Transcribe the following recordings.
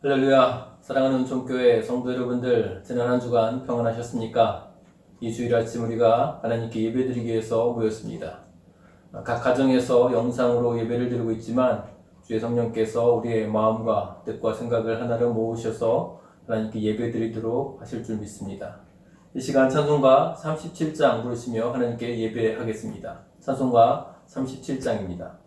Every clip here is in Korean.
할렐루야. 사랑하는 은총교회 성도 여러분들, 지난 한 주간 평안하셨습니까? 이 주일 아침 우리가 하나님께 예배드리기 위해서 모였습니다. 각 가정에서 영상으로 예배를 드리고 있지만 주의 성령께서 우리의 마음과 뜻과 생각을 하나로 모으셔서 하나님께 예배드리도록 하실 줄 믿습니다. 이 시간 찬송가 37장 부르시며 하나님께 예배하겠습니다. 찬송가 37장입니다.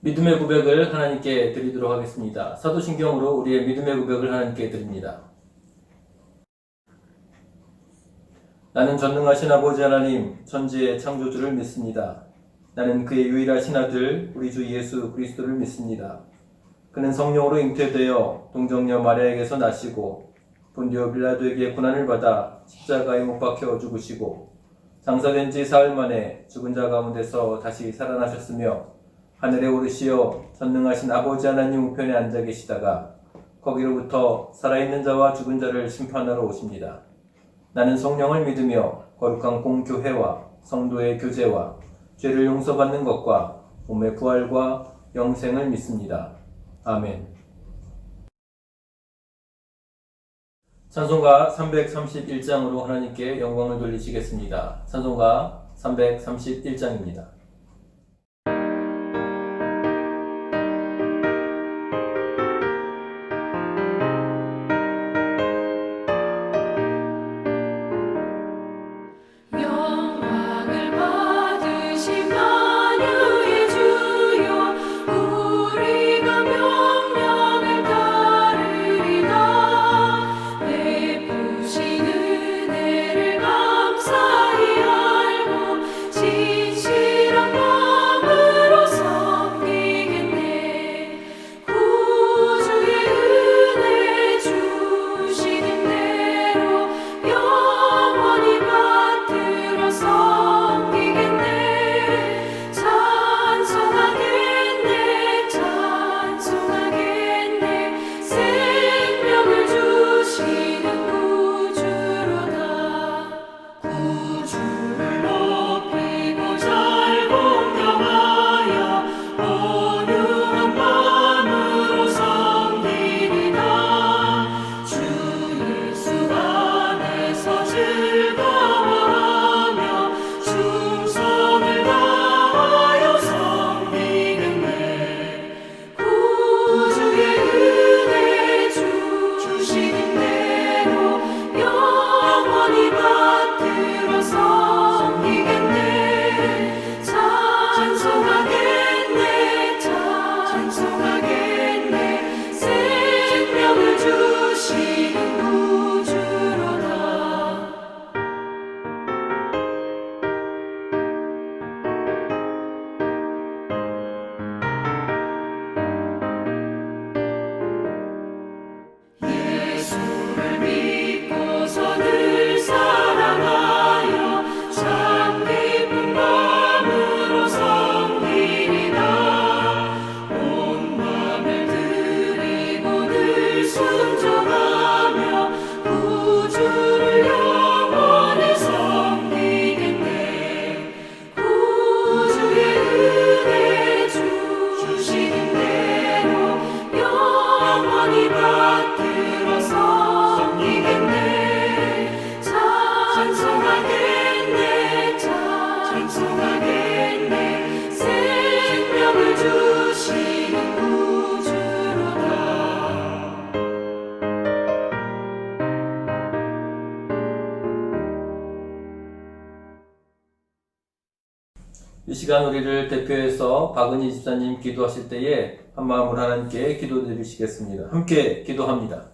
믿음의 고백을 하나님께 드리도록 하겠습니다. 사도신경으로 우리의 믿음의 고백을 하나님께 드립니다. 나는 전능하신 아버지 하나님, 천지의 창조주를 믿습니다. 나는 그의 유일하신 아들, 우리 주 예수 그리스도를 믿습니다. 그는 성령으로 잉태되어 동정녀 마리아에게서 나시고 본디오 빌라도에게 고난을 받아 십자가에 못 박혀 죽으시고 장사된 지 사흘 만에 죽은 자 가운데서 다시 살아나셨으며 하늘에 오르시어 전능하신 아버지 하나님 우편에 앉아 계시다가 거기로부터 살아있는 자와 죽은 자를 심판하러 오십니다. 나는 성령을 믿으며 거룩한 공교회와 성도의 교제와 죄를 용서받는 것과 몸의 부활과 영생을 믿습니다. 아멘. 찬송가 331장으로 하나님께 영광을 돌리시겠습니다. 찬송가 331장입니다. 영광을 받으신 만유의 주여 받들어서 섬기겠네. 찬송하겠네. 찬송하겠네. 생명을 주시는 구주로다. 예수를 믿고서 늘 사랑하여 참 기쁜 마음으로 섬기리라. 온 맘을 드리고 늘 순종하며 구주를 영원히 섬기겠네. 구주의 은혜 주시는 대로 영원히 받들어서 섬기겠네. 찬송하겠네. 찬송하겠네. 생명을 주시는 구주로다. 이 시간 우리를 대표해서 박은희 집사님 기도하실 때에 한마음으로 하나님께 기도드리시겠습니다. 함께 기도합니다.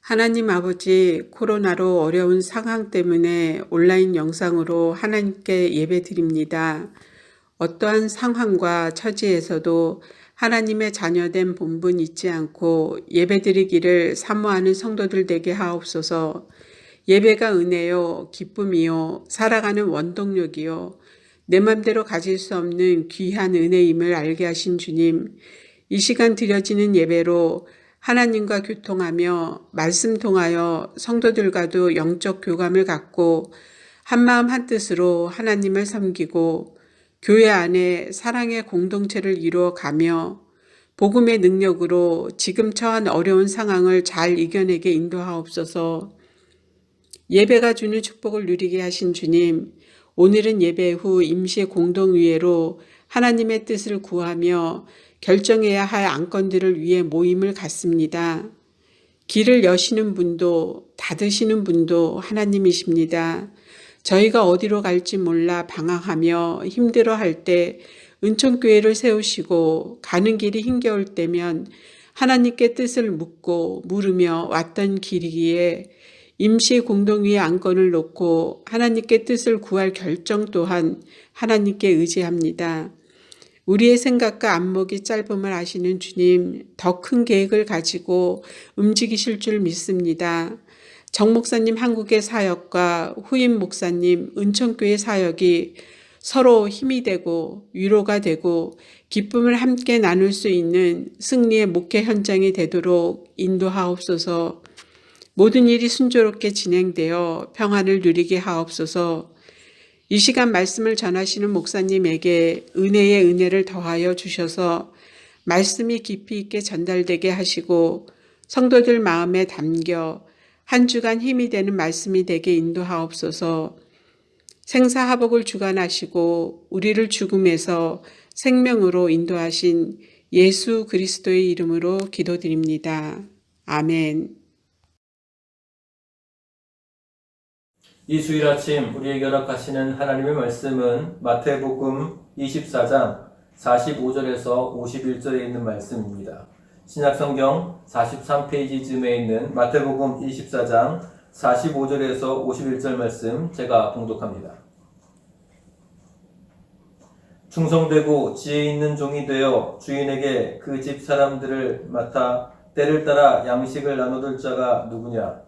하나님 아버지, 코로나로 어려운 상황 때문에 온라인 영상으로 하나님께 예배드립니다. 어떠한 상황과 처지에서도 하나님의 자녀된 본분 잊지 않고 예배드리기를 사모하는 성도들 되게 하옵소서. 예배가 은혜요, 기쁨이요, 살아가는 원동력이요, 내 맘대로 가질 수 없는 귀한 은혜임을 알게 하신 주님, 이 시간 드려지는 예배로 하나님과 교통하며 말씀 통하여 성도들과도 영적 교감을 갖고 한마음 한뜻으로 하나님을 섬기고 교회 안에 사랑의 공동체를 이루어 가며 복음의 능력으로 지금 처한 어려운 상황을 잘 이겨내게 인도하옵소서. 예배가 주는 축복을 누리게 하신 주님, 오늘은 예배 후 임시 공동위회로 하나님의 뜻을 구하며 결정해야 할 안건들을 위해 모임을 갖습니다. 길을 여시는 분도 닫으시는 분도 하나님이십니다. 저희가 어디로 갈지 몰라 방황하며 힘들어할 때 은총교회를 세우시고 가는 길이 힘겨울 때면 하나님께 뜻을 묻고 물으며 왔던 길이기에 임시 공동위의 안건을 놓고 하나님께 뜻을 구할 결정 또한 하나님께 의지합니다. 우리의 생각과 안목이 짧음을 아시는 주님, 더 큰 계획을 가지고 움직이실 줄 믿습니다. 정 목사님 한국의 사역과 후임 목사님 은총교회 사역이 서로 힘이 되고 위로가 되고 기쁨을 함께 나눌 수 있는 승리의 목회 현장이 되도록 인도하옵소서. 모든 일이 순조롭게 진행되어 평안을 누리게 하옵소서. 이 시간 말씀을 전하시는 목사님에게 은혜의 은혜를 더하여 주셔서 말씀이 깊이 있게 전달되게 하시고 성도들 마음에 담겨 한 주간 힘이 되는 말씀이 되게 인도하옵소서. 생사화복을 주관하시고 우리를 죽음에서 생명으로 인도하신 예수 그리스도의 이름으로 기도드립니다. 아멘. 이 주일 아침 우리에게 허락하시는 하나님의 말씀은 마태복음 24장 45절에서 51절에 있는 말씀입니다. 신약성경 43페이지쯤에 있는 마태복음 24장 45절에서 51절 말씀 제가 봉독합니다. 충성되고 지혜 있는 종이 되어 주인에게 그 집 사람들을 맡아 때를 따라 양식을 나눠줄 자가 누구냐?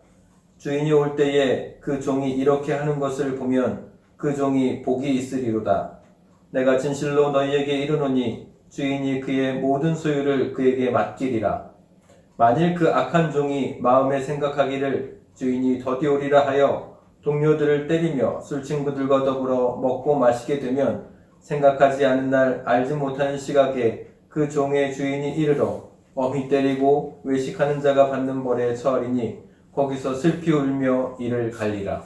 주인이 올 때에 그 종이 이렇게 하는 것을 보면 그 종이 복이 있으리로다. 내가 진실로 너희에게 이르노니 주인이 그의 모든 소유를 그에게 맡기리라. 만일 그 악한 종이 마음에 생각하기를 주인이 더디 오리라 하여 동료들을 때리며 술친구들과 더불어 먹고 마시게 되면 생각하지 않은 날 알지 못하는 시각에 그 종의 주인이 이르러 엄히 때리고 외식하는 자가 받는 벌에 처하리니 거기서 슬피 울며 이를 갈리라.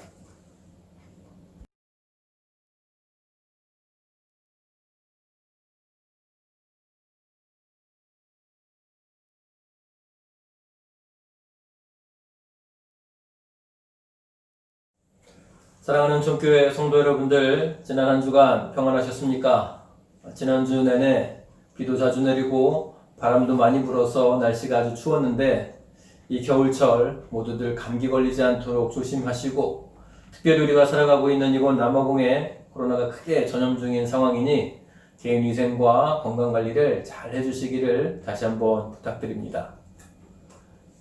사랑하는 총교회 성도 여러분들, 지난 한 주간 평안하셨습니까? 지난 주 내내 비도 자주 내리고 바람도 많이 불어서 날씨가 아주 추웠는데 이 겨울철 모두들 감기 걸리지 않도록 조심하시고, 특별히 우리가 살아가고 있는 이곳 남아공에 코로나가 크게 전염 중인 상황이니 개인위생과 건강관리를 잘 해주시기를 다시 한번 부탁드립니다.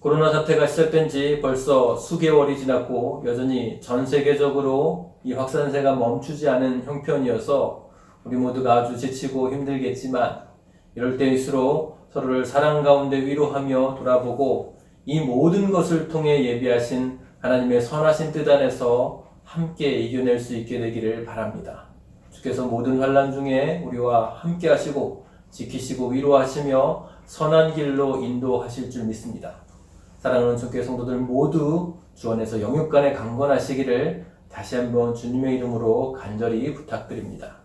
코로나 사태가 시작된 지 벌써 수개월이 지났고 여전히 전 세계적으로 이 확산세가 멈추지 않은 형편이어서 우리 모두가 아주 지치고 힘들겠지만, 이럴 때일수록 서로를 사랑 가운데 위로하며 돌아보고 이 모든 것을 통해 예비하신 하나님의 선하신 뜻 안에서 함께 이겨낼 수 있게 되기를 바랍니다. 주께서 모든 환난 중에 우리와 함께 하시고 지키시고 위로하시며 선한 길로 인도하실 줄 믿습니다. 사랑하는 주께 성도들 모두 주 안에서 영육간에 강건하시기를 다시 한번 주님의 이름으로 간절히 부탁드립니다.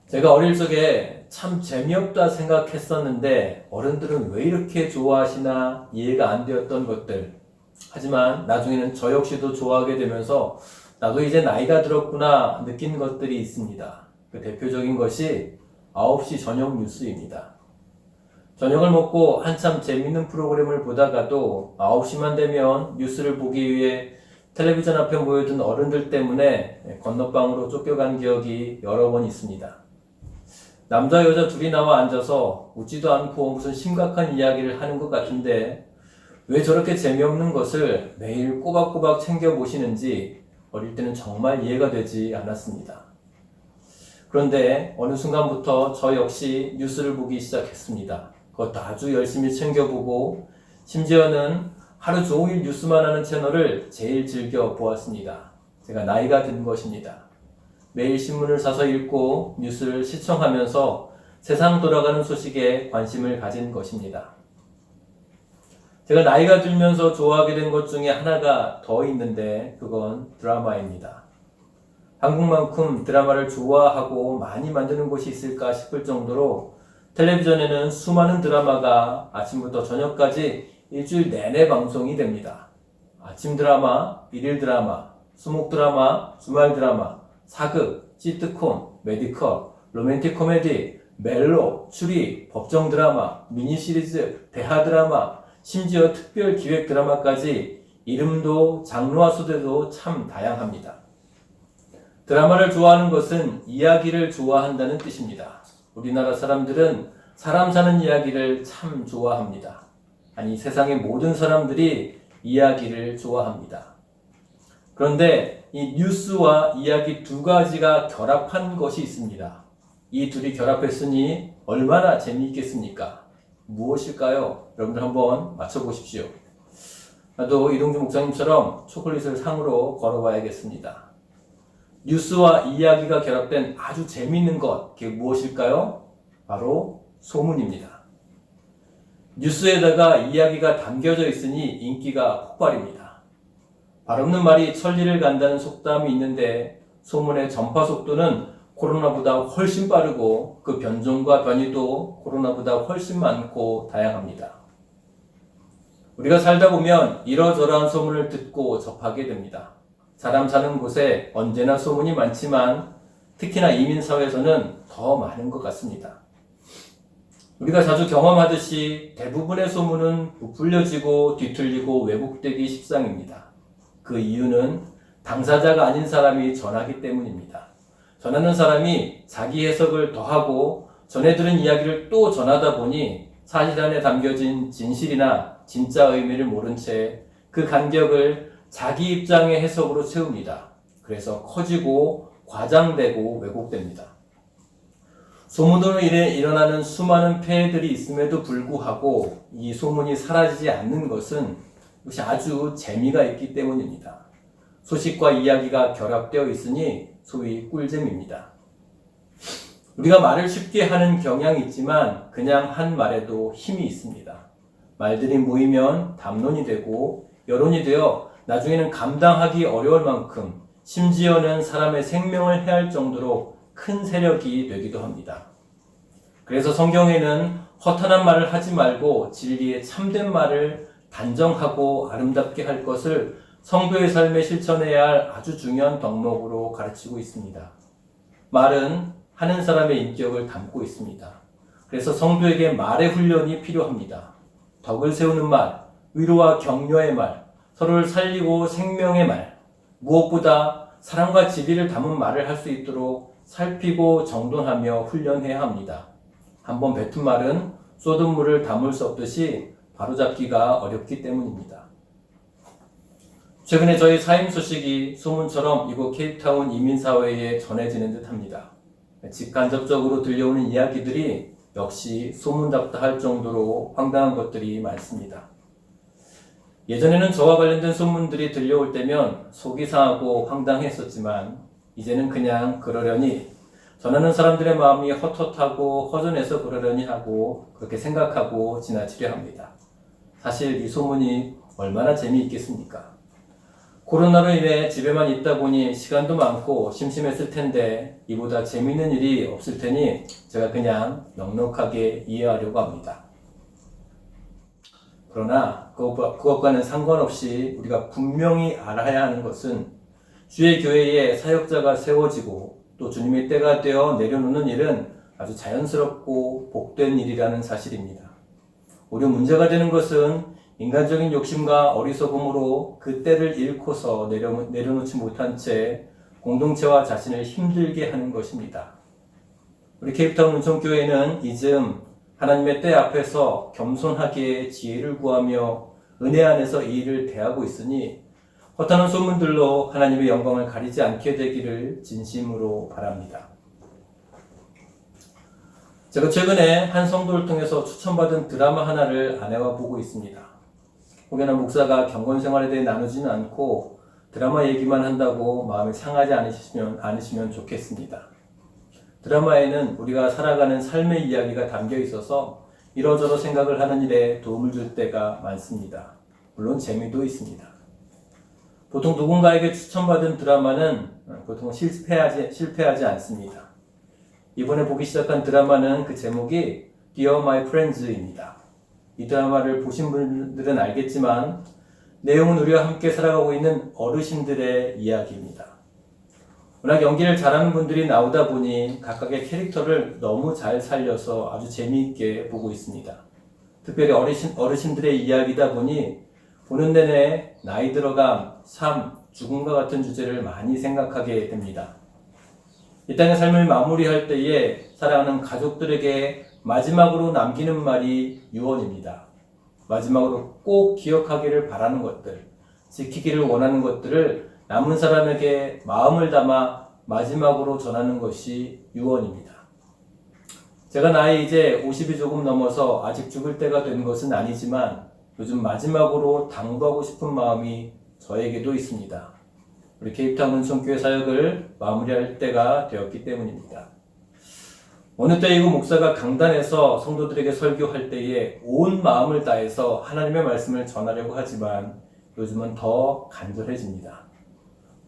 제가 어릴 적에 참 재미없다 생각했었는데 어른들은 왜 이렇게 좋아하시나 이해가 안 되었던 것들, 하지만 나중에는 저 역시도 좋아하게 되면서 나도 이제 나이가 들었구나 느낀 것들이 있습니다. 그 대표적인 것이 9시 저녁 뉴스입니다. 저녁을 먹고 한참 재밌는 프로그램을 보다가도 9시만 되면 뉴스를 보기 위해 텔레비전 앞에 모여든 어른들 때문에 건너방으로 쫓겨간 기억이 여러 번 있습니다. 남자 여자 둘이 나와 앉아서 웃지도 않고 무슨 심각한 이야기를 하는 것 같은데 왜 저렇게 재미없는 것을 매일 꼬박꼬박 챙겨보시는지 어릴 때는 정말 이해가 되지 않았습니다. 그런데 어느 순간부터 저 역시 뉴스를 보기 시작했습니다. 그것도 아주 열심히 챙겨보고 심지어는 하루 종일 뉴스만 하는 채널을 제일 즐겨 보았습니다. 제가 나이가 든 것입니다. 매일 신문을 사서 읽고 뉴스를 시청하면서 세상 돌아가는 소식에 관심을 가진 것입니다. 제가 나이가 들면서 좋아하게 된 것 중에 하나가 더 있는데 그건 드라마입니다. 한국만큼 드라마를 좋아하고 많이 만드는 곳이 있을까 싶을 정도로 텔레비전에는 수많은 드라마가 아침부터 저녁까지 일주일 내내 방송이 됩니다. 아침 드라마, 일일 드라마, 수목 드라마, 주말 드라마, 사극, 시트콤, 메디컬, 로맨틱 코미디, 멜로, 추리, 법정 드라마, 미니 시리즈, 대하 드라마, 심지어 특별 기획 드라마까지 이름도 장르와 소재도 참 다양합니다. 드라마를 좋아하는 것은 이야기를 좋아한다는 뜻입니다. 우리나라 사람들은 사람 사는 이야기를 참 좋아합니다. 아니, 세상의 모든 사람들이 이야기를 좋아합니다. 그런데 이 뉴스와 이야기 두 가지가 결합한 것이 있습니다. 이 둘이 결합했으니 얼마나 재미있겠습니까? 무엇일까요? 여러분들 한번 맞춰보십시오. 나도 이동주 목사님처럼 초콜릿을 상으로 걸어봐야겠습니다. 뉴스와 이야기가 결합된 아주 재미있는 것, 그게 무엇일까요? 바로 소문입니다. 뉴스에다가 이야기가 담겨져 있으니 인기가 폭발입니다. 발없는 말이 천리를 간다는 속담이 있는데 소문의 전파 속도는 코로나보다 훨씬 빠르고 그 변종과 변이도 코로나보다 훨씬 많고 다양합니다. 우리가 살다 보면 이러저러한 소문을 듣고 접하게 됩니다. 사람 사는 곳에 언제나 소문이 많지만 특히나 이민사회에서는 더 많은 것 같습니다. 우리가 자주 경험하듯이 대부분의 소문은 부풀려지고 뒤틀리고 왜곡되기 십상입니다. 그 이유는 당사자가 아닌 사람이 전하기 때문입니다. 전하는 사람이 자기 해석을 더하고 전해 들은 이야기를 또 전하다 보니 사실 안에 담겨진 진실이나 진짜 의미를 모른 채 그 간격을 자기 입장의 해석으로 채웁니다. 그래서 커지고 과장되고 왜곡됩니다. 소문으로 인해 일어나는 수많은 폐해들이 있음에도 불구하고 이 소문이 사라지지 않는 것은 이것이 아주 재미가 있기 때문입니다. 소식과 이야기가 결합되어 있으니 소위 꿀잼입니다. 우리가 말을 쉽게 하는 경향이 있지만 그냥 한 말에도 힘이 있습니다. 말들이 모이면 담론이 되고 여론이 되어 나중에는 감당하기 어려울 만큼 심지어는 사람의 생명을 해할 정도로 큰 세력이 되기도 합니다. 그래서 성경에는 허탄한 말을 하지 말고 진리의 참된 말을 단정하고 아름답게 할 것을 성도의 삶에 실천해야 할 아주 중요한 덕목으로 가르치고 있습니다. 말은 하는 사람의 인격을 담고 있습니다. 그래서 성도에게 말의 훈련이 필요합니다. 덕을 세우는 말, 위로와 격려의 말, 서로를 살리고 생명의 말, 무엇보다 사랑과 진리를 담은 말을 할 수 있도록 살피고 정돈하며 훈련해야 합니다. 한번 뱉은 말은 쏟은 물을 담을 수 없듯이 바로잡기가 어렵기 때문입니다. 최근에 저희 사임 소식이 소문처럼 이곳 케이프타운 이민사회에 전해지는 듯합니다. 직간접적으로 들려오는 이야기들이 역시 소문답다 할 정도로 황당한 것들이 많습니다. 예전에는 저와 관련된 소문들이 들려올 때면 속이 상하고 황당했었지만 이제는 그냥 그러려니 전하는 사람들의 마음이 헛헛하고 허전해서 그러려니 하고 그렇게 생각하고 지나치려 합니다. 사실 이 소문이 얼마나 재미있겠습니까? 코로나로 인해 집에만 있다 보니 시간도 많고 심심했을 텐데 이보다 재미있는 일이 없을 테니 제가 그냥 넉넉하게 이해하려고 합니다. 그러나 그것과는 상관없이 우리가 분명히 알아야 하는 것은 주의 교회에 사역자가 세워지고 또 주님의 때가 되어 내려놓는 일은 아주 자연스럽고 복된 일이라는 사실입니다. 오히려 문제가 되는 것은 인간적인 욕심과 어리석음으로 그 때를 잃고서 내려놓지 못한 채 공동체와 자신을 힘들게 하는 것입니다. 우리 케이프타운 은총교회는 이즘 하나님의 때 앞에서 겸손하게 지혜를 구하며 은혜 안에서 이 일을 대하고 있으니 허탄한 소문들로 하나님의 영광을 가리지 않게 되기를 진심으로 바랍니다. 제가 최근에 한 성도를 통해서 추천받은 드라마 하나를 아내와 보고 있습니다. 혹여나 목사가 경건 생활에 대해 나누지는 않고 드라마 얘기만 한다고 마음이 상하지 않으시면 좋겠습니다. 드라마에는 우리가 살아가는 삶의 이야기가 담겨 있어서 이러저러 생각을 하는 일에 도움을 줄 때가 많습니다. 물론 재미도 있습니다. 보통 누군가에게 추천받은 드라마는 보통 실패하지 않습니다. 이번에 보기 시작한 드라마는 그 제목이 Dear My Friends입니다. 이 드라마를 보신 분들은 알겠지만 내용은 우리와 함께 살아가고 있는 어르신들의 이야기입니다. 워낙 연기를 잘하는 분들이 나오다 보니 각각의 캐릭터를 너무 잘 살려서 아주 재미있게 보고 있습니다. 특별히 어르신들의 이야기다 보니 보는 내내 나이 들어감, 삶, 죽음과 같은 주제를 많이 생각하게 됩니다. 이 땅의 삶을 마무리할 때에 사랑하는 가족들에게 마지막으로 남기는 말이 유언입니다. 마지막으로 꼭 기억하기를 바라는 것들, 지키기를 원하는 것들을 남은 사람에게 마음을 담아 마지막으로 전하는 것이 유언입니다. 제가 나이 이제 50이 조금 넘어서 아직 죽을 때가 된 것은 아니지만 요즘 마지막으로 당부하고 싶은 마음이 저에게도 있습니다. 우리 케이프타운 은총교회 사역을 마무리할 때가 되었기 때문입니다. 어느 때이고 목사가 강단에서 성도들에게 설교할 때에 온 마음을 다해서 하나님의 말씀을 전하려고 하지만 요즘은 더 간절해집니다.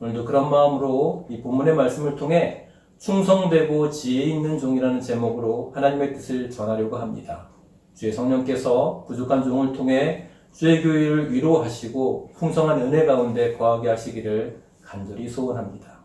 오늘도 그런 마음으로 이 본문의 말씀을 통해 충성되고 지혜 있는 종이라는 제목으로 하나님의 뜻을 전하려고 합니다. 주의 성령께서 부족한 종을 통해 주의 교회를 위로하시고 풍성한 은혜 가운데 거하게 하시기를 간절히 소원합니다.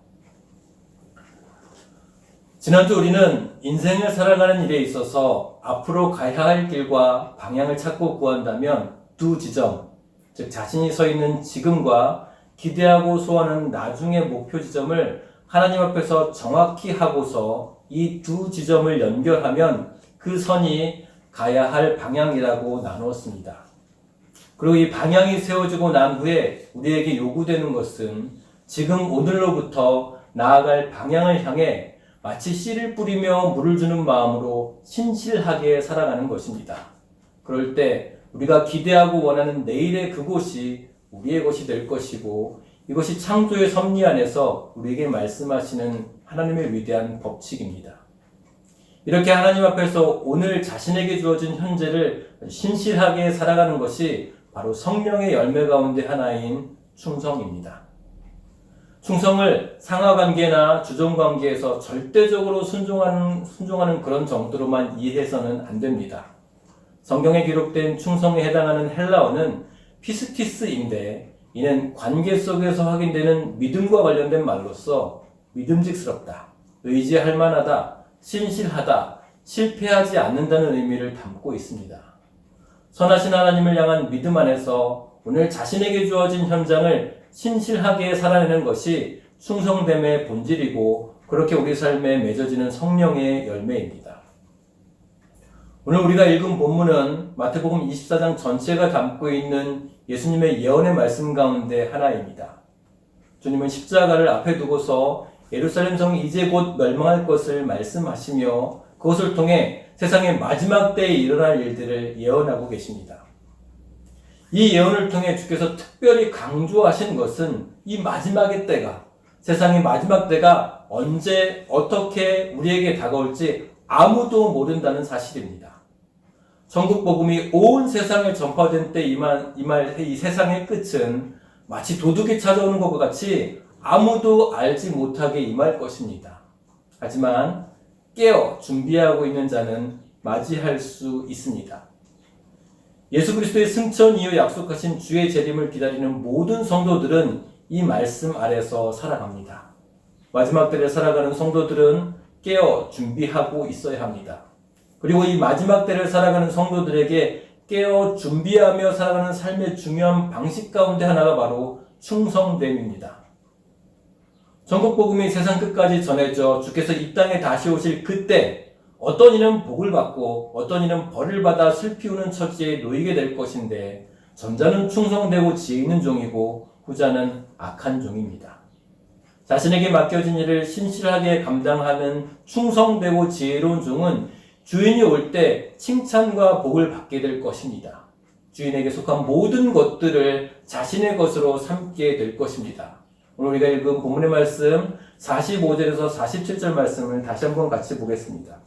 지난주 우리는 인생을 살아가는 일에 있어서 앞으로 가야 할 길과 방향을 찾고 구한다면 두 지점, 즉 자신이 서 있는 지금과 기대하고 소원하는 나중의 목표 지점을 하나님 앞에서 정확히 하고서 이 두 지점을 연결하면 그 선이 가야 할 방향이라고 나누었습니다. 그리고 이 방향이 세워지고 난 후에 우리에게 요구되는 것은 지금 오늘로부터 나아갈 방향을 향해 마치 씨를 뿌리며 물을 주는 마음으로 신실하게 살아가는 것입니다. 그럴 때 우리가 기대하고 원하는 내일의 그곳이 우리의 것이 될 것이고 이것이 창조의 섭리 안에서 우리에게 말씀하시는 하나님의 위대한 법칙입니다. 이렇게 하나님 앞에서 오늘 자신에게 주어진 현재를 신실하게 살아가는 것이 바로 성령의 열매 가운데 하나인 충성입니다. 충성을 상하관계나 주종관계에서 절대적으로 순종하는 그런 정도로만 이해해서는 안 됩니다. 성경에 기록된 충성에 해당하는 헬라어는 피스티스인데 이는 관계 속에서 확인되는 믿음과 관련된 말로서 믿음직스럽다, 의지할 만하다, 신실하다, 실패하지 않는다는 의미를 담고 있습니다. 선하신 하나님을 향한 믿음 안에서 오늘 자신에게 주어진 현장을 신실하게 살아내는 것이 충성됨의 본질이고 그렇게 우리 삶에 맺어지는 성령의 열매입니다. 오늘 우리가 읽은 본문은 마태복음 24장 전체가 담고 있는 예수님의 예언의 말씀 가운데 하나입니다. 주님은 십자가를 앞에 두고서 예루살렘 성이 이제 곧 멸망할 것을 말씀하시며 그것을 통해 세상의 마지막 때에 일어날 일들을 예언하고 계십니다. 이 예언을 통해 주께서 특별히 강조하신 것은 이 마지막의 때가, 세상의 마지막 때가 언제 어떻게 우리에게 다가올지 아무도 모른다는 사실입니다. 천국 복음이 온 세상에 전파된 때 이 세상의 끝은 마치 도둑이 찾아오는 것과 같이 아무도 알지 못하게 임할 것입니다. 하지만 깨어 준비하고 있는 자는 맞이할 수 있습니다. 예수 그리스도의 승천 이후 약속하신 주의 재림을 기다리는 모든 성도들은 이 말씀 아래서 살아갑니다. 마지막 때를 살아가는 성도들은 깨어 준비하고 있어야 합니다. 그리고 이 마지막 때를 살아가는 성도들에게 깨어 준비하며 살아가는 삶의 중요한 방식 가운데 하나가 바로 충성됨입니다. 전국 복음이 세상 끝까지 전해져 주께서 이 땅에 다시 오실 그때 어떤 이는 복을 받고 어떤 이는 벌을 받아 슬피우는 처지에 놓이게 될 것인데 전자는 충성되고 지혜 있는 종이고 후자는 악한 종입니다. 자신에게 맡겨진 일을 신실하게 감당하는 충성되고 지혜로운 종은 주인이 올 때 칭찬과 복을 받게 될 것입니다. 주인에게 속한 모든 것들을 자신의 것으로 삼게 될 것입니다. 오늘 우리가 읽은 본문의 말씀 45절에서 47절 말씀을 다시 한번 같이 보겠습니다.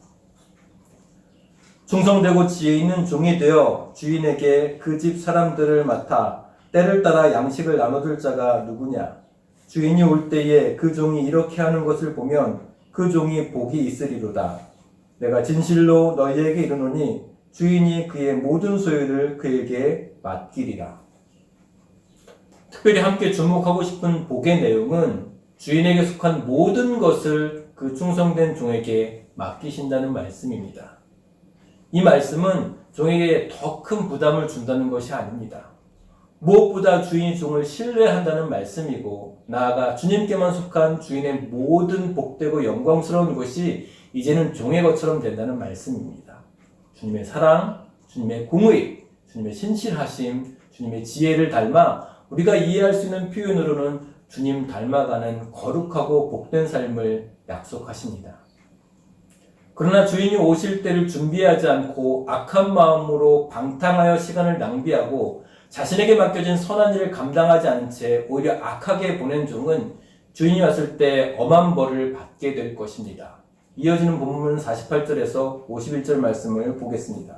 충성되고 지혜 있는 종이 되어 주인에게 그 집 사람들을 맡아 때를 따라 양식을 나눠줄 자가 누구냐? 주인이 올 때에 그 종이 이렇게 하는 것을 보면 그 종이 복이 있으리로다. 내가 진실로 너희에게 이르노니 주인이 그의 모든 소유를 그에게 맡기리라. 특별히 함께 주목하고 싶은 복의 내용은 주인에게 속한 모든 것을 그 충성된 종에게 맡기신다는 말씀입니다. 이 말씀은 종에게 더 큰 부담을 준다는 것이 아닙니다. 무엇보다 주인이 종을 신뢰한다는 말씀이고 나아가 주님께만 속한 주인의 모든 복되고 영광스러운 것이 이제는 종의 것처럼 된다는 말씀입니다. 주님의 사랑, 주님의 공의, 주님의 신실하심, 주님의 지혜를 닮아 우리가 이해할 수 있는 표현으로는 주님 닮아가는 거룩하고 복된 삶을 약속하십니다. 그러나 주인이 오실 때를 준비하지 않고 악한 마음으로 방탕하여 시간을 낭비하고 자신에게 맡겨진 선한 일을 감당하지 않은 채 오히려 악하게 보낸 종은 주인이 왔을 때 엄한 벌을 받게 될 것입니다. 이어지는 본문 48절에서 51절 말씀을 보겠습니다.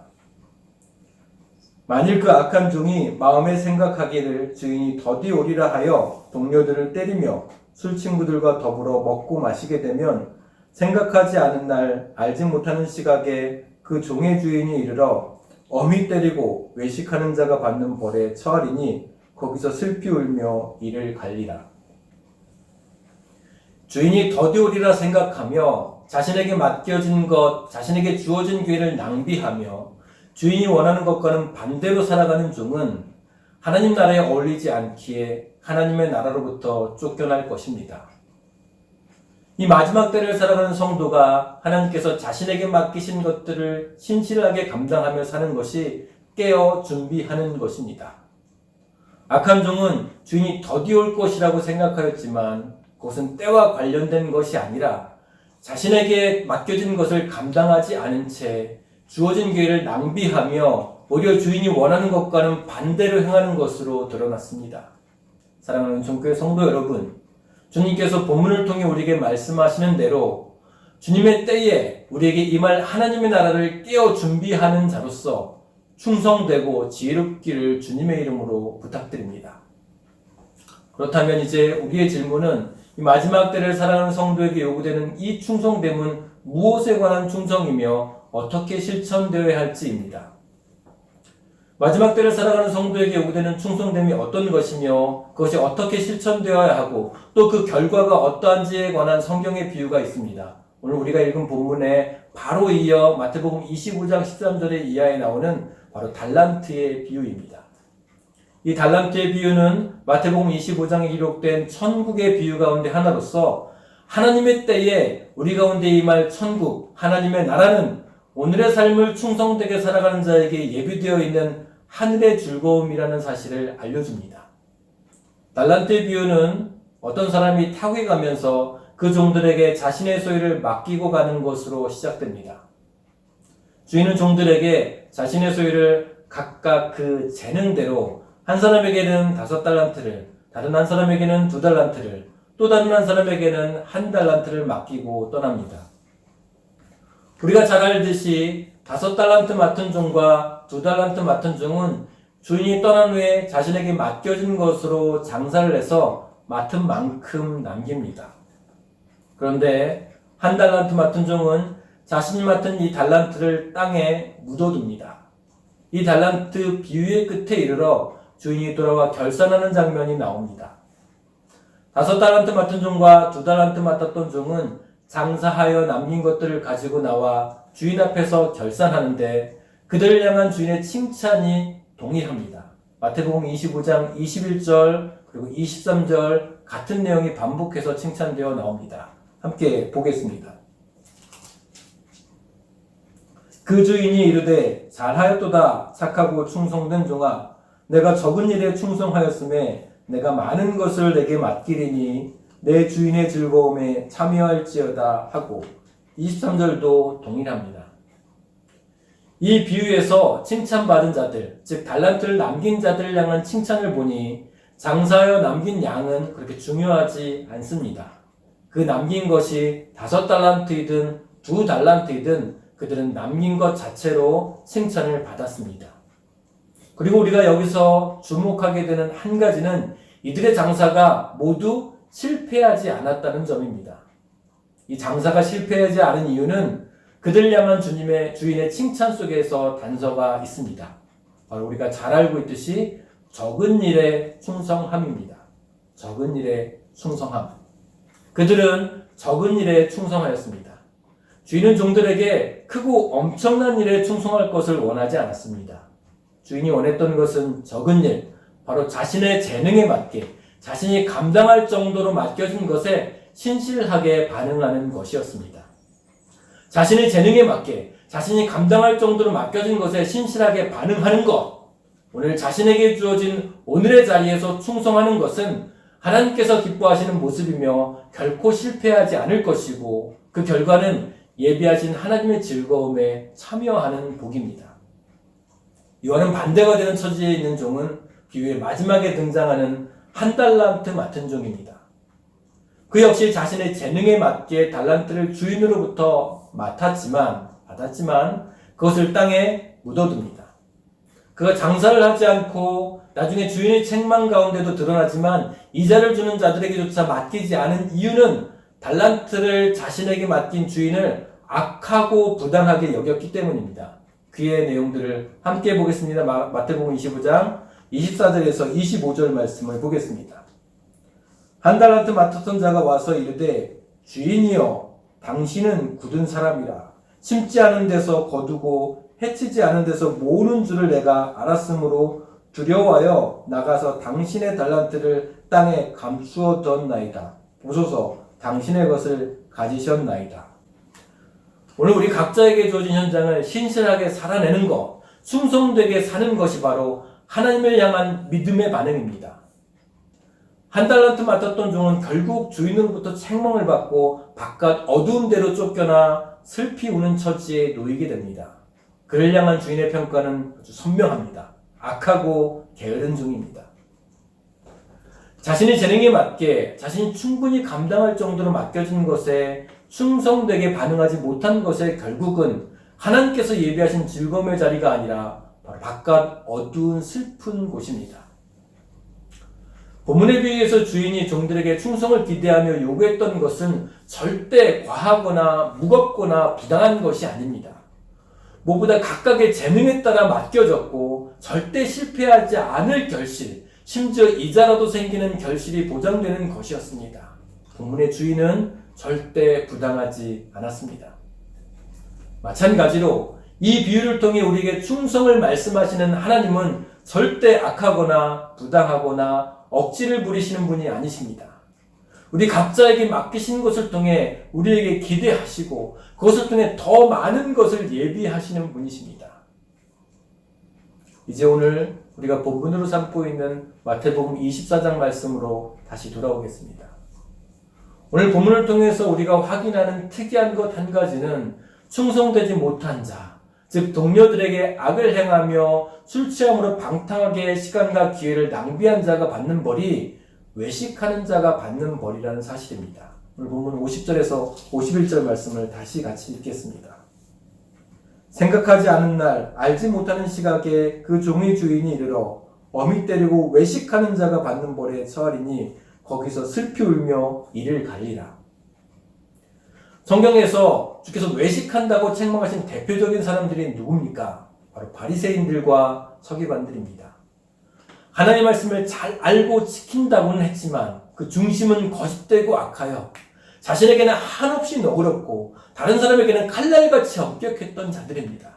만일 그 악한 종이 마음에 생각하기를 주인이 더디 오리라 하여 동료들을 때리며 술 친구들과 더불어 먹고 마시게 되면 생각하지 않은 날 알지 못하는 시각에 그 종의 주인이 이르러 엄히 때리고 외식하는 자가 받는 벌에 처하리니 거기서 슬피 울며 이를 갈리라. 주인이 더디 오리라 생각하며 자신에게 맡겨진 것, 자신에게 주어진 기회를 낭비하며 주인이 원하는 것과는 반대로 살아가는 종은 하나님 나라에 어울리지 않기에 하나님의 나라로부터 쫓겨날 것입니다. 이 마지막 때를 살아가는 성도가 하나님께서 자신에게 맡기신 것들을 신실하게 감당하며 사는 것이 깨어 준비하는 것입니다. 악한 종은 주인이 더디 올 것이라고 생각하였지만 그것은 때와 관련된 것이 아니라 자신에게 맡겨진 것을 감당하지 않은 채 주어진 기회를 낭비하며 오히려 주인이 원하는 것과는 반대로 행하는 것으로 드러났습니다. 사랑하는 종교회 성도 여러분, 주님께서 본문을 통해 우리에게 말씀하시는 대로 주님의 때에 우리에게 임할 하나님의 나라를 깨어 준비하는 자로서 충성되고 지혜롭기를 주님의 이름으로 부탁드립니다. 그렇다면 이제 우리의 질문은 이 마지막 때를 살아가는 성도에게 요구되는 이 충성됨은 무엇에 관한 충성이며 어떻게 실천되어야 할지입니다. 마지막 때를 살아가는 성도에게 요구되는 충성됨이 어떤 것이며 그것이 어떻게 실천되어야 하고 또 그 결과가 어떠한지에 관한 성경의 비유가 있습니다. 오늘 우리가 읽은 본문에 바로 이어 마태복음 25장 13절의 이하에 나오는 바로 달란트의 비유입니다. 이 달란트의 비유는 마태복음 25장에 기록된 천국의 비유 가운데 하나로서 하나님의 때에 우리 가운데 임할 천국, 하나님의 나라는 오늘의 삶을 충성되게 살아가는 자에게 예비되어 있는 하늘의 즐거움이라는 사실을 알려줍니다. 달란트의 비유는 어떤 사람이 타국에 가면서 그 종들에게 자신의 소유를 맡기고 가는 것으로 시작됩니다. 주인은 종들에게 자신의 소유를 각각 그 재능대로 한 사람에게는 5달란트를, 다른 한 사람에게는 2달란트를, 또 다른 한 사람에게는 1달란트를 맡기고 떠납니다. 우리가 잘 알듯이 5달란트 맡은 종과 2달란트 맡은 종은 주인이 떠난 후에 자신에게 맡겨진 것으로 장사를 해서 맡은 만큼 남깁니다. 그런데 1달란트 맡은 종은 자신이 맡은 이 달란트를 땅에 묻어둡니다. 이 달란트 비유의 끝에 이르러 주인이 돌아와 결산하는 장면이 나옵니다. 5달란트 맡은 종과 2달란트 맡았던 종은 장사하여 남긴 것들을 가지고 나와 주인 앞에서 결산하는데 그들을 향한 주인의 칭찬이 동일합니다. 마태복음 25장 21절 그리고 23절 같은 내용이 반복해서 칭찬되어 나옵니다. 함께 보겠습니다. 그 주인이 이르되 잘하였도다 착하고 충성된 종아 내가 적은 일에 충성하였음에 내가 많은 것을 내게 맡기리니 내 주인의 즐거움에 참여할지어다 하고 23절도 동일합니다. 이 비유에서 칭찬받은 자들, 즉 달란트를 남긴 자들을 향한 칭찬을 보니 장사하여 남긴 양은 그렇게 중요하지 않습니다. 그 남긴 것이 5달란트이든 2달란트이든 그들은 남긴 것 자체로 칭찬을 받았습니다. 그리고 우리가 여기서 주목하게 되는 한 가지는 이들의 장사가 모두 실패하지 않았다는 점입니다. 이 장사가 실패하지 않은 이유는 그들 향한 주인의 칭찬 속에서 단서가 있습니다. 바로 우리가 잘 알고 있듯이 적은 일에 충성함입니다. 적은 일에 충성함. 그들은 적은 일에 충성하였습니다. 주인은 종들에게 크고 엄청난 일에 충성할 것을 원하지 않았습니다. 주인이 원했던 것은 적은 일, 바로 자신의 재능에 맞게 자신이 감당할 정도로 맡겨진 것에 신실하게 반응하는 것이었습니다. 자신의 재능에 맞게 자신이 감당할 정도로 맡겨진 것에 신실하게 반응하는 것, 오늘 자신에게 주어진 오늘의 자리에서 충성하는 것은 하나님께서 기뻐하시는 모습이며 결코 실패하지 않을 것이고 그 결과는 예비하신 하나님의 즐거움에 참여하는 복입니다. 이와는 반대가 되는 처지에 있는 종은 비유의 마지막에 등장하는 1달란트 맡은 종입니다. 그 역시 자신의 재능에 맞게 달란트를 주인으로부터 받았지만 그것을 땅에 묻어둡니다. 그가 장사를 하지 않고 나중에 주인의 책망 가운데도 드러나지만 이자를 주는 자들에게조차 맡기지 않은 이유는 달란트를 자신에게 맡긴 주인을 악하고 부당하게 여겼기 때문입니다. 그의 내용들을 함께 보겠습니다. 마태복음 25장 24절에서 25절 말씀을 보겠습니다. 1달란트 맡았던 자가 와서 이르되 주인이여 당신은 굳은 사람이라 심지 않은 데서 거두고 해치지 않은 데서 모으는 줄을 내가 알았으므로 두려워하여 나가서 당신의 달란트를 땅에 감추어 뒀나이다. 보소서 당신의 것을 가지셨나이다. 오늘 우리 각자에게 주어진 현장을 신실하게 살아내는 것, 충성되게 사는 것이 바로 하나님을 향한 믿음의 반응입니다. 1달란트 맡았던 종은 결국 주인으로부터 책망을 받고 바깥 어두운 데로 쫓겨나 슬피 우는 처지에 놓이게 됩니다. 그를 향한 주인의 평가는 아주 선명합니다. 악하고 게으른 종입니다. 자신의 재능에 맞게 자신이 충분히 감당할 정도로 맡겨진 것에 충성되게 반응하지 못한 것의 결국은 하나님께서 예비하신 즐거움의 자리가 아니라 바로 바깥 어두운 슬픈 곳입니다. 본문에 비해서 주인이 종들에게 충성을 기대하며 요구했던 것은 절대 과하거나 무겁거나 부당한 것이 아닙니다. 무엇보다 각각의 재능에 따라 맡겨졌고 절대 실패하지 않을 결실, 심지어 이자라도 생기는 결실이 보장되는 것이었습니다. 본문의 주인은 절대 부당하지 않았습니다. 마찬가지로 이 비유를 통해 우리에게 충성을 말씀하시는 하나님은 절대 악하거나 부당하거나 억지를 부리시는 분이 아니십니다. 우리 각자에게 맡기신 것을 통해 우리에게 기대하시고 그것을 통해 더 많은 것을 예비하시는 분이십니다. 이제 오늘 우리가 본문으로 삼고 있는 마태복음 24장 말씀으로 다시 돌아오겠습니다. 오늘 본문을 통해서 우리가 확인하는 특이한 것 한 가지는 충성되지 못한 자, 즉 동료들에게 악을 행하며 술 취함으로 방탕하게 시간과 기회를 낭비한 자가 받는 벌이 외식하는 자가 받는 벌이라는 사실입니다. 오늘 본문 50절에서 51절 말씀을 다시 같이 읽겠습니다. 생각하지 않은 날 알지 못하는 시각에 그 종의 주인이 이르러 어미 때리고 외식하는 자가 받는 벌에 처하리니 거기서 슬피 울며 이를 갈리라. 성경에서 주께서 외식한다고 책망하신 대표적인 사람들이 누굽니까? 바로 바리새인들과 서기관들입니다. 하나님의 말씀을 잘 알고 지킨다고는 했지만 그 중심은 거짓되고 악하여 자신에게는 한없이 너그럽고 다른 사람에게는 칼날같이 엄격했던 자들입니다.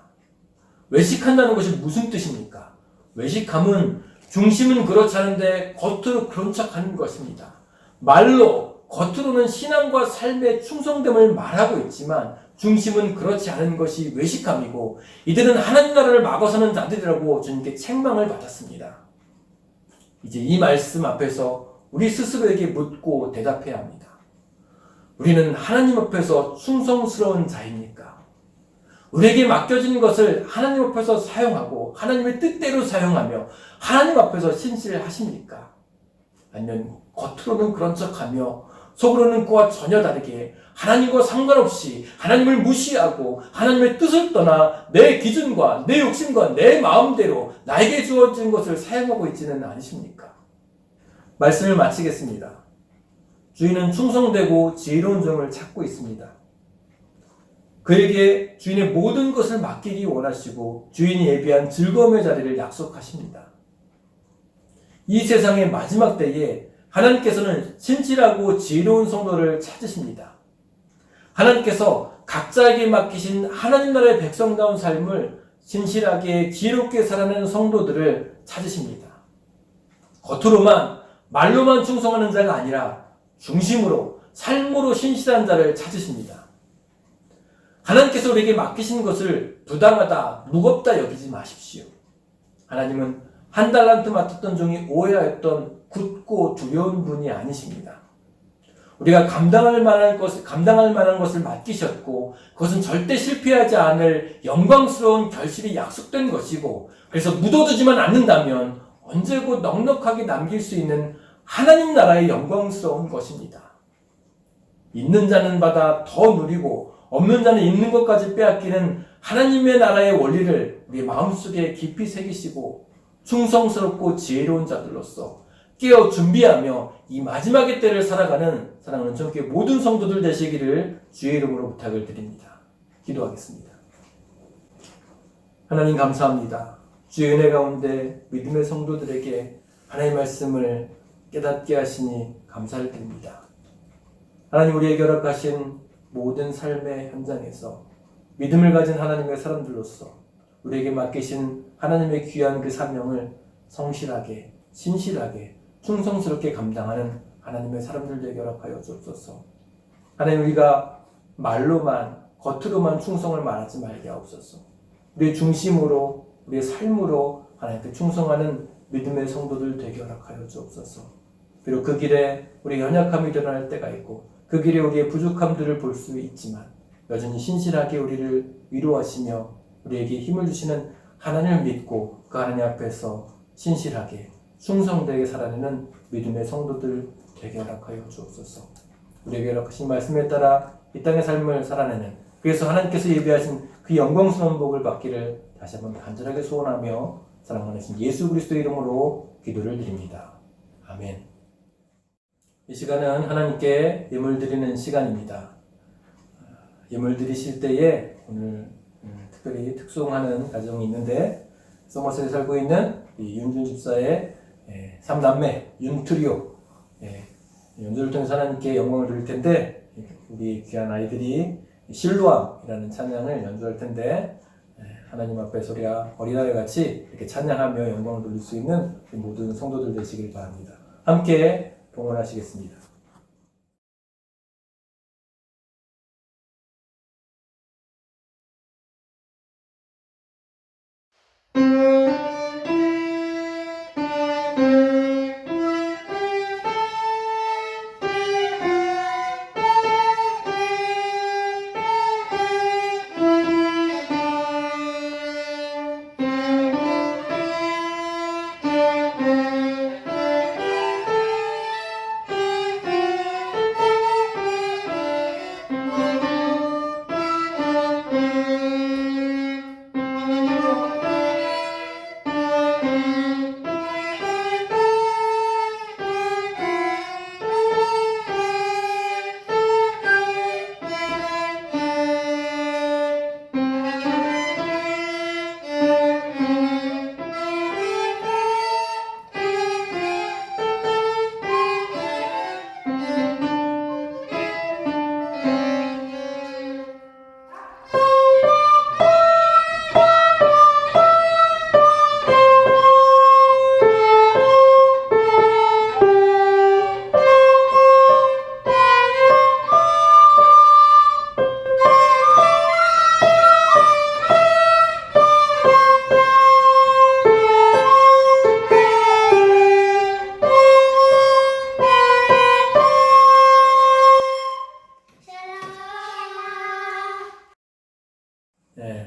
외식한다는 것이 무슨 뜻입니까? 외식함은 중심은 그렇지 않은데 겉으로 그런 척하는 것입니다. 말로 겉으로는 신앙과 삶의 충성됨을 말하고 있지만 중심은 그렇지 않은 것이 외식함이고 이들은 하나님 나라를 막아서는 자들이라고 주님께 책망을 받았습니다. 이제 이 말씀 앞에서 우리 스스로에게 묻고 대답해야 합니다. 우리는 하나님 앞에서 충성스러운 자입니까? 우리에게 맡겨진 것을 하나님 앞에서 사용하고 하나님의 뜻대로 사용하며 하나님 앞에서 신실하십니까? 아니면 겉으로는 그런 척하며 속으로는 그와 전혀 다르게 하나님과 상관없이 하나님을 무시하고 하나님의 뜻을 떠나 내 기준과 내 욕심과 내 마음대로 나에게 주어진 것을 사용하고 있지는 않으십니까? 말씀을 마치겠습니다. 주인은 충성되고 지혜로운 종을 찾고 있습니다. 그에게 주인의 모든 것을 맡기기 원하시고 주인이 예비한 즐거움의 자리를 약속하십니다. 이 세상의 마지막 때에 하나님께서는 신실하고 지혜로운 성도를 찾으십니다. 하나님께서 각자에게 맡기신 하나님 나라의 백성다운 삶을 신실하게 지혜롭게 살아내는 성도들을 찾으십니다. 겉으로만 말로만 충성하는 자가 아니라 중심으로 삶으로 신실한 자를 찾으십니다. 하나님께서 우리에게 맡기신 것을 부당하다, 무겁다 여기지 마십시오. 하나님은 한 달란트 맡았던 종이 오해하였던 굳고 두려운 분이 아니십니다. 우리가 감당할 만한 것을 맡기셨고 그것은 절대 실패하지 않을 영광스러운 결실이 약속된 것이고 그래서 묻어두지만 않는다면 언제고 넉넉하게 남길 수 있는 하나님 나라의 영광스러운 것입니다. 있는 자는 받아 더 누리고 없는 자는 있는 것까지 빼앗기는 하나님의 나라의 원리를 우리 마음속에 깊이 새기시고 충성스럽고 지혜로운 자들로서 깨어 준비하며 이 마지막의 때를 살아가는 사랑하는 전교회 모든 성도들 되시기를 주의 이름으로 부탁을 드립니다. 기도하겠습니다. 하나님 감사합니다. 주의 은혜 가운데 믿음의 성도들에게 하나님의 말씀을 깨닫게 하시니 감사를 드립니다. 하나님 우리에게 허락하신 모든 삶의 현장에서 믿음을 가진 하나님의 사람들로서 우리에게 맡기신 하나님의 귀한 그 사명을 성실하게, 신실하게, 충성스럽게 감당하는 하나님의 사람들 되게 허락하여 주옵소서. 하나님 우리가 말로만, 겉으로만 충성을 말하지 말게 하옵소서. 우리의 중심으로, 우리의 삶으로 하나님께 충성하는 믿음의 성도들 되게 허락하여 주옵소서. 비록 그 길에 우리 연약함이 드러날 때가 있고 그 길에 우리의 부족함들을 볼 수 있지만 여전히 신실하게 우리를 위로하시며 우리에게 힘을 주시는 하나님을 믿고 그 하나님 앞에서 신실하게 충성되게 살아내는 믿음의 성도들 되게 허락하여 주옵소서. 우리에게 허락하신 말씀에 따라 이 땅의 삶을 살아내는 그래서 하나님께서 예비하신 그 영광스러운 복을 받기를 다시 한번 간절하게 소원하며 사랑하는 예수 그리스도의 이름으로 기도를 드립니다. 아멘. 이 시간은 하나님께 예물 드리는 시간입니다. 예물 드리실 때에 오늘 특별히 특송하는 가정이 있는데 소머셋에 살고 있는 이 윤준 집사의 3남매 윤트리오 연주를 통해서 하나님께 영광을 드릴 텐데, 우리 귀한 아이들이 실로암이라는 찬양을 연주할 텐데, 하나님 앞에서 우리가 어린아이 같이 이렇게 찬양하며 영광을 돌릴 수 있는 모든 성도들 되시길 바랍니다. 함께 동원하시겠습니다.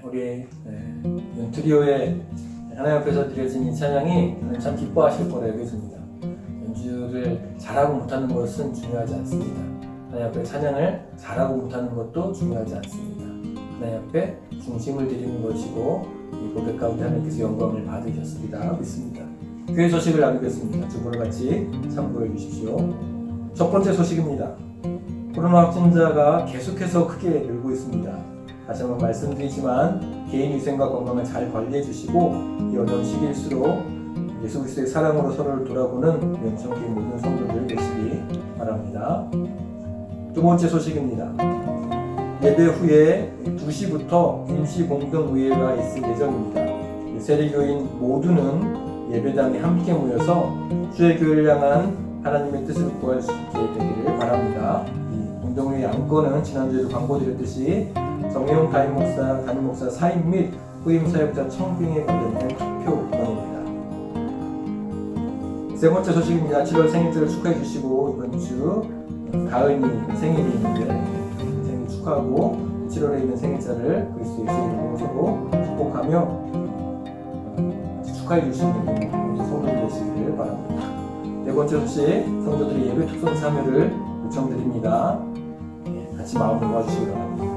우리 윤트리오의 하나님 앞에서 드려진 이 찬양이 하나님 참 기뻐하실 거라고 믿습니다. 연주를 잘하고 못하는 것은 중요하지 않습니다. 하나님 앞에 찬양을 잘하고 못하는 것도 중요하지 않습니다. 하나님 앞에 중심을 드리는 것이고, 이 고백 가운데 하나님께서 영광을 받으셨으리라 믿습니다. 교회 소식을 나누겠습니다. 주보를 같이 참고해 주십시오. 첫 번째 소식입니다. 코로나 확진자가 계속해서 크게 늘고 있습니다. 다시 한번 말씀드리지만 개인 위생과 건강을 잘 관리해 주시고, 이 어려운 시기일수록 예수 그리스도의 사랑으로 서로를 돌아보는 명청교회 모든 성도들 되시기 바랍니다. 두 번째 소식입니다. 예배 후에 2시부터 임시 공동의회가 있을 예정입니다. 세례교인 모두는 예배당에 함께 모여서 주의 교회를 향한 하나님의 뜻을 구할 수 있게 되기를 바랍니다. 이 공동의회 안건은 지난주에도 광고드렸듯이 정혜용 담임 목사 사임 및 후임 사역자 청빙에 관련된 투표권입니다. 세 번째 소식입니다. 7월 생일자를 축하해 주시고, 이번 주 가은이 생일이 있는데 생일 축하하고 7월에 있는 생일자를 그리스도 예수의 이름으로 서로 축복하며 축하해 주시는 모든 성도들 되시기를 바랍니다. 네 번째 소식, 성도들의 예배 특성 참여를 요청드립니다. 같이 마음을 모아주시기 바랍니다.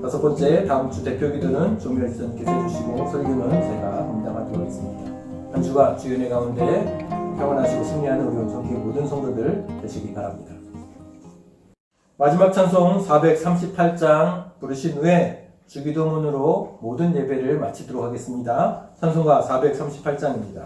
다섯 번째, 다음 주 대표 기도는 조미열 지사님께서 해주시고, 설교는 제가 감당하도록 하겠습니다. 한 주가 주연의 가운데 평안하시고 승리하는 우리 온성교회 모든 성도들 되시기 바랍니다. 마지막 찬송 438장 부르신 후에 주기도문으로 모든 예배를 마치도록 하겠습니다. 찬송가 438장입니다.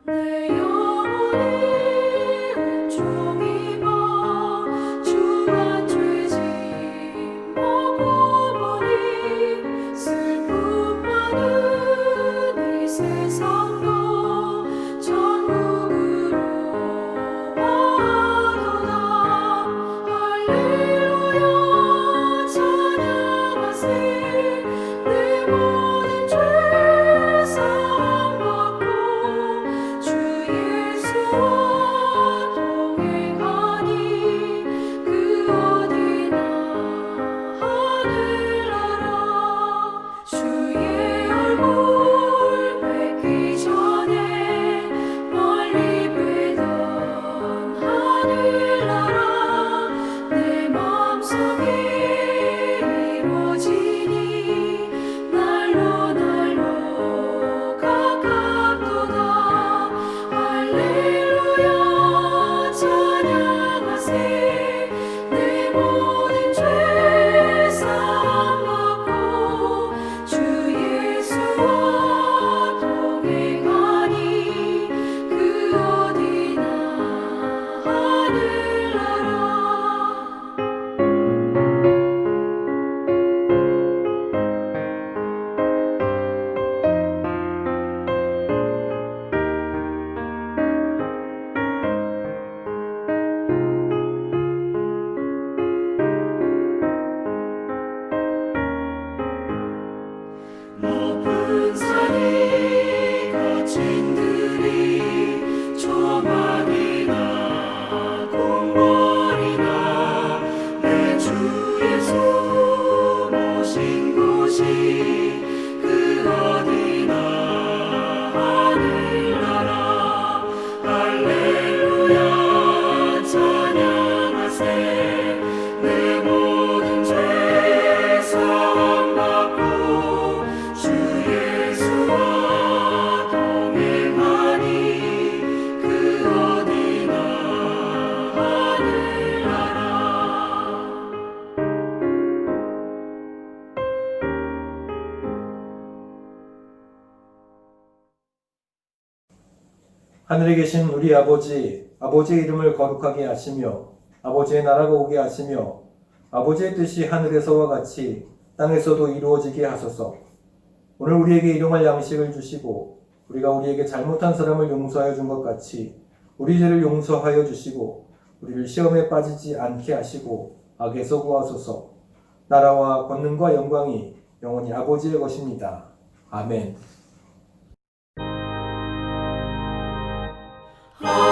내 영혼을 종이고 주와 죄짐 모고 하늘에 계신 우리 아버지, 아버지의 이름을 거룩하게 하시며 아버지의 나라가 오게 하시며 아버지의 뜻이 하늘에서와 같이 땅에서도 이루어지게 하소서. 오늘 우리에게 일용할 양식을 주시고 우리가 우리에게 잘못한 사람을 용서하여 준 것 같이 우리 죄를 용서하여 주시고 우리를 시험에 빠지지 않게 하시고 악에서 구하소서. 나라와 권능과 영광이 영원히 아버지의 것입니다. 아멘. 아멘.